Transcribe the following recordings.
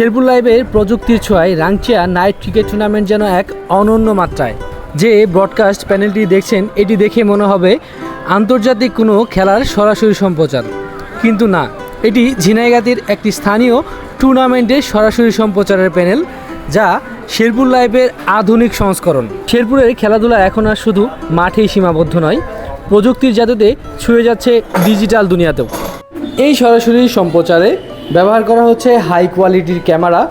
শেরপুর লাইভের প্রযুক্তির ছোঁয়ায় রাংচিয়া নাইট ক্রিকেট টুর্নামেন্ট যেন এক অনন্য মাত্রায়। যে ব্রডকাস্ট প্যানেলটি দেখছেন এটি দেখে মনে হবে আন্তর্জাতিক কোনো খেলার সরাসরি সম্প্রচার, কিন্তু না, এটি ঝিনাইগাতির একটি স্থানীয় টুর্নামেন্টের সরাসরি সম্প্রচারের প্যানেল, যা শেরপুর লাইভের আধুনিক সংস্করণ। শেরপুরের খেলাধুলা এখন আর শুধু মাঠেই সীমাবদ্ধ নয়, প্রযুক্তির জাদুতে ছুঁয়ে যাচ্ছে ডিজিটাল দুনিয়াতেও। এই সরাসরি সম্প্রচারে ব্যবহার করা হচ্ছে হাই কোয়ালিটির ক্যামেরা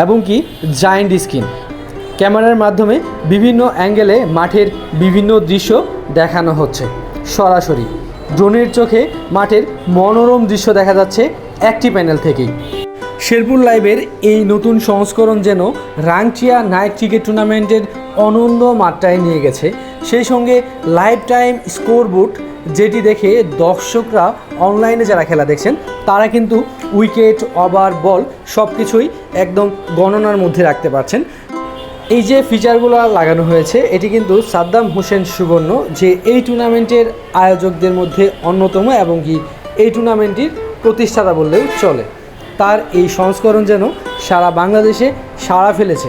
এবং কি জায়ান্ট স্ক্রিন। ক্যামেরার মাধ্যমে বিভিন্ন অ্যাঙ্গেলে মাঠের বিভিন্ন দৃশ্য দেখানো হচ্ছে সরাসরি। ড্রোনের চোখে মাঠের মনোরম দৃশ্য দেখা যাচ্ছে একটি প্যানেল থেকেই। শেরপুর লাইভের এই নতুন সংস্করণ যেন রাংচিয়া নাইট ক্রিকেট টুর্নামেন্টের অনন্য মাত্রায় নিয়ে গেছে। সেই সঙ্গে লাইভ টাইম স্কোরবোর্ড, যেটি দেখে দর্শকরা অনলাইনে যারা খেলা দেখছেন তারা কিন্তু উইকেট, ওভার, বল সব কিছুই একদম গণনার মধ্যে রাখতে পারছেন। এই যে ফিচারগুলো লাগানো হয়েছে এটি কিন্তু সাদ্দাম হোসেন সুবর্ণ, যে এই টুর্নামেন্টের আয়োজকদের মধ্যে অন্যতম এবং কি এই টুর্নামেন্টটির প্রতিষ্ঠাতা বললেও চলে, তার এই সংস্করণ যেন সারা বাংলাদেশে সাড়া ফেলেছে।